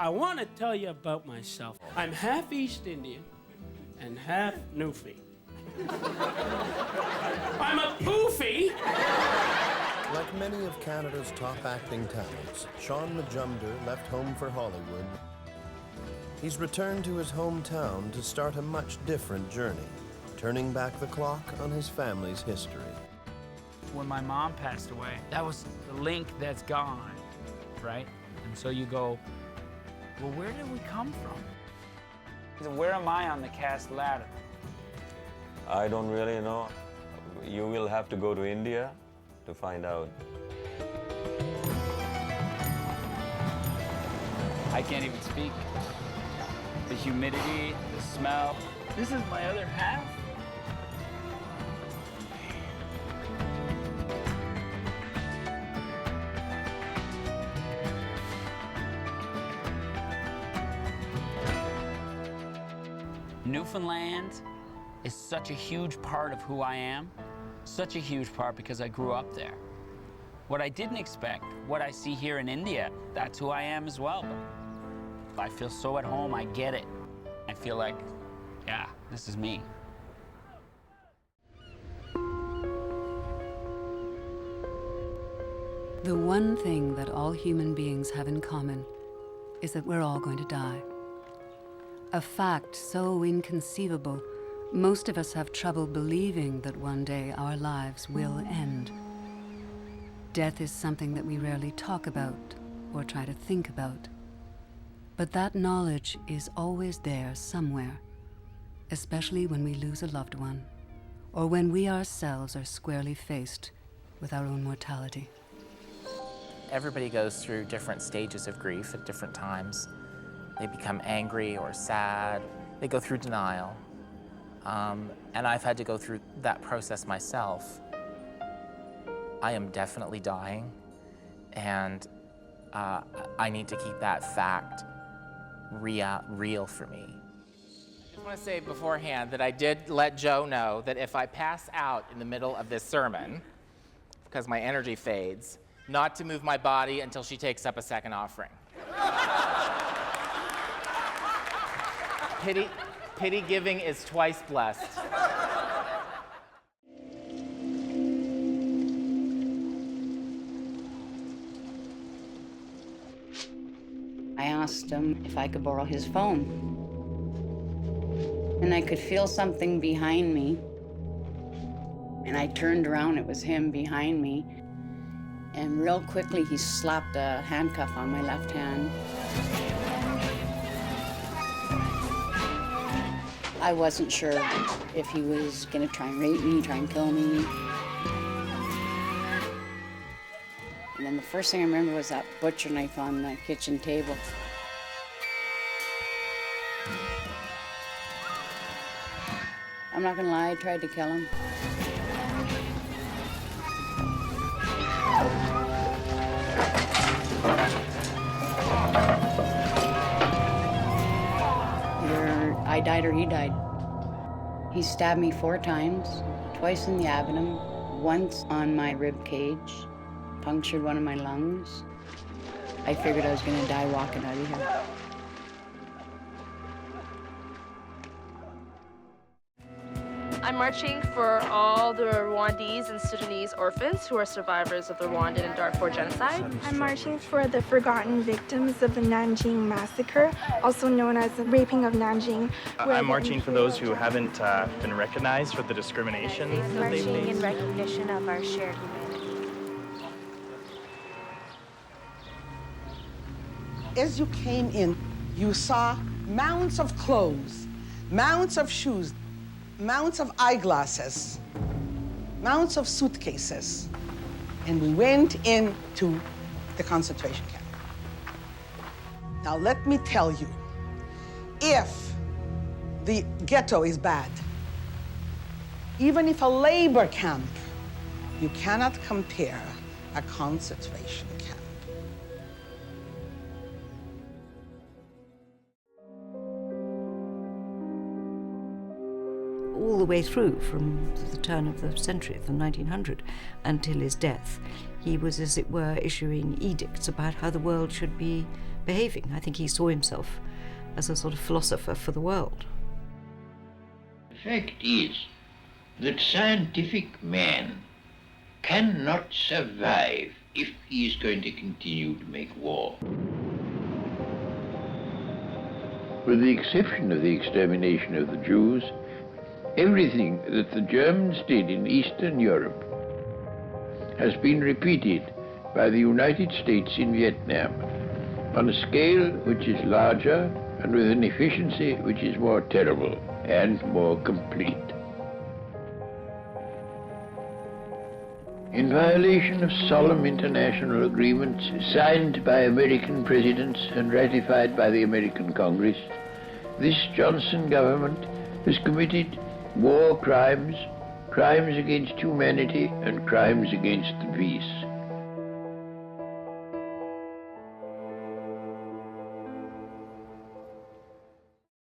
I want to tell you about myself. I'm half East Indian and half Newfie. I'm a poofy! Like many of Canada's top acting talents, Sean Majumder left home for Hollywood. He's returned to his hometown to start a much different journey, turning back the clock on his family's history. When my mom passed away, that was the link that's gone, right? And so you go, well, where did we come from? Where am I on the caste ladder? I don't really know. You will have to go to India to find out. I can't even speak. The humidity, the smell. This is my other half. Newfoundland is such a huge part of who I am, such a huge part because I grew up there. What I didn't expect, what I see here in India, that's who I am as well. But I feel so at home, I get it. I feel like, yeah, this is me. The one thing that all human beings have in common is that we're all going to die. A fact so inconceivable, most of us have trouble believing that one day our lives will end. Death is something that we rarely talk about or try to think about. But that knowledge is always there somewhere, especially when we lose a loved one, or when we ourselves are squarely faced with our own mortality. Everybody goes through different stages of grief at different times. They become angry or sad. They go through denial. And I've had to go through that process myself. I am definitely dying, and I need to keep that fact real for me. I just want to say beforehand that I did let Joe know that if I pass out in the middle of this sermon, because my energy fades, not to move my body until she takes up a second offering. Pity giving is twice blessed. I asked him if I could borrow his phone. And I could feel something behind me. And I turned around, it was him behind me. And real quickly, he slapped a handcuff on my left hand. I wasn't sure if he was gonna try and rape me, try and kill me. And then the first thing I remember was that butcher knife on the kitchen table. I'm not gonna lie, I tried to kill him. I died or he died. He stabbed me 4 times, twice in the abdomen, once on my rib cage, punctured one of my lungs. I figured I was gonna die walking out of here. I'm marching for all the Rwandese and Sudanese orphans who are survivors of the Rwandan and Darfur genocide. I'm marching for the forgotten victims of the Nanjing massacre, also known as the raping of Nanjing. I'm marching for those who haven't been recognized for the discrimination that they marching face. in recognition of our shared humanity. As you came in, you saw mounds of clothes, mounds of shoes, mounds of eyeglasses, mounds of suitcases, and we went into the concentration camp. Now let me tell you, if the ghetto is bad, even if a labor camp, you cannot compare a concentration camp. All the way through from the turn of the century, from 1900, until his death, he was, as it were, issuing edicts about how the world should be behaving. I think he saw himself as a sort of philosopher for the world. The fact is that scientific man cannot survive if he is going to continue to make war. With the exception of the extermination of the Jews, everything that the Germans did in Eastern Europe has been repeated by the United States in Vietnam on a scale which is larger and with an efficiency which is more terrible and more complete. In violation of solemn international agreements signed by American presidents and ratified by the American Congress, this Johnson government has committed war crimes, crimes against humanity, and crimes against the peace.